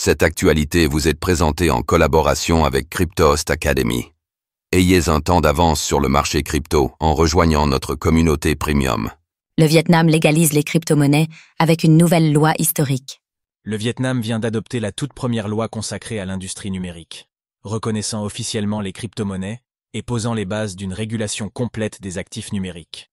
Cette actualité vous est présentée en collaboration avec Cryptost Academy. Ayez un temps d'avance sur le marché crypto en rejoignant notre communauté premium. Le Vietnam légalise les crypto-monnaies avec une nouvelle loi historique. Le Vietnam vient d'adopter la toute première loi consacrée à l'industrie numérique, reconnaissant officiellement les crypto-monnaies et posant les bases d'une régulation complète des actifs numériques.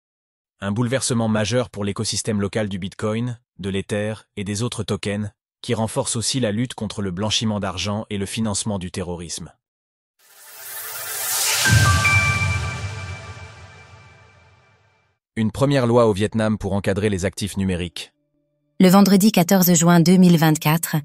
Un bouleversement majeur pour l'écosystème local du Bitcoin, de l'Ether et des autres tokens, qui renforce aussi la lutte contre le blanchiment d'argent et le financement du terrorisme. Une première loi au Vietnam pour encadrer les actifs numériques. Le vendredi 14 juin 2024,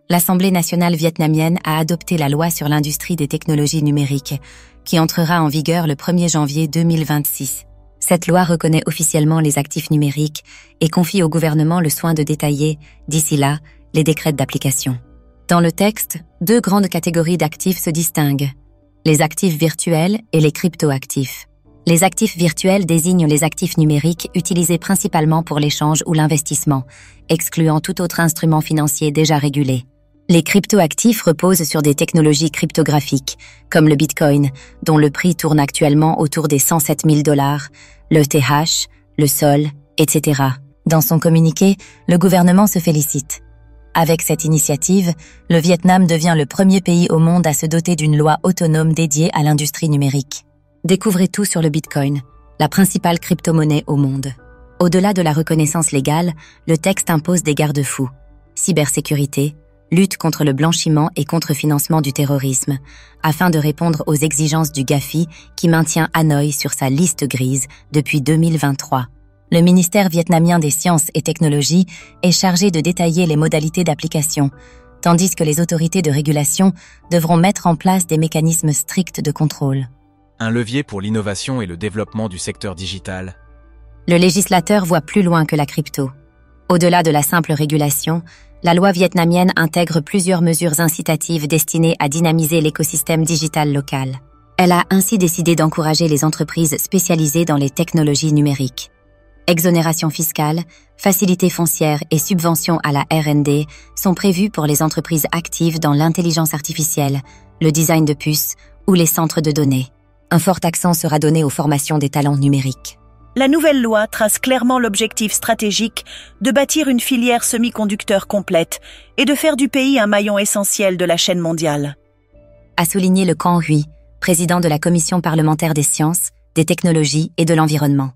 l'Assemblée nationale vietnamienne a adopté la loi sur l'industrie des technologies numériques, qui entrera en vigueur le 1er janvier 2026. Cette loi reconnaît officiellement les actifs numériques et confie au gouvernement le soin de détailler, d'ici là, les décrets d'application. Dans le texte, deux grandes catégories d'actifs se distinguent, les actifs virtuels et les cryptoactifs. Les actifs virtuels désignent les actifs numériques utilisés principalement pour l'échange ou l'investissement, excluant tout autre instrument financier déjà régulé. Les cryptoactifs reposent sur des technologies cryptographiques, comme le Bitcoin, dont le prix tourne actuellement autour des 107 000 $, l'ETH, le Sol, etc. Dans son communiqué, le gouvernement se félicite. Avec cette initiative, le Vietnam devient le premier pays au monde à se doter d'une loi autonome dédiée à l'industrie numérique. Découvrez tout sur le Bitcoin, la principale crypto-monnaie au monde. Au-delà de la reconnaissance légale, le texte impose des garde-fous. Cybersécurité, lutte contre le blanchiment et contre-financement du terrorisme, afin de répondre aux exigences du GAFI qui maintient Hanoï sur sa liste grise depuis 2023. Le ministère vietnamien des Sciences et Technologies est chargé de détailler les modalités d'application, tandis que les autorités de régulation devront mettre en place des mécanismes stricts de contrôle. Un levier pour l'innovation et le développement du secteur digital. Le législateur voit plus loin que la crypto. Au-delà de la simple régulation, la loi vietnamienne intègre plusieurs mesures incitatives destinées à dynamiser l'écosystème digital local. Elle a ainsi décidé d'encourager les entreprises spécialisées dans les technologies numériques. Exonération fiscale, facilités foncières et subventions à la R&D sont prévues pour les entreprises actives dans l'intelligence artificielle, le design de puces ou les centres de données. Un fort accent sera donné aux formations des talents numériques. La nouvelle loi trace clairement l'objectif stratégique de bâtir une filière semi-conducteur complète et de faire du pays un maillon essentiel de la chaîne mondiale. A souligné le Quang Huy, président de la Commission parlementaire des sciences, des technologies et de l'environnement.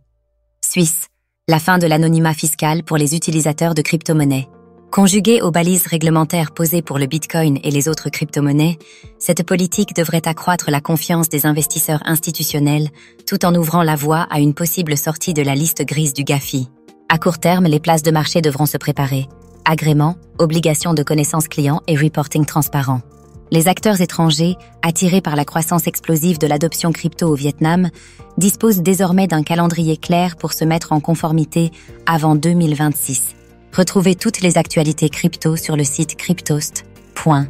Suisse, la fin de l'anonymat fiscal pour les utilisateurs de crypto-monnaies. Conjuguée aux balises réglementaires posées pour le Bitcoin et les autres crypto-monnaies, cette politique devrait accroître la confiance des investisseurs institutionnels tout en ouvrant la voie à une possible sortie de la liste grise du GAFI. À court terme, les places de marché devront se préparer. Agrément, obligations de connaissance client et reporting transparent. Les acteurs étrangers, attirés par la croissance explosive de l'adoption crypto au Vietnam, disposent désormais d'un calendrier clair pour se mettre en conformité avant 2026. Retrouvez toutes les actualités crypto sur le site cryptost.fr.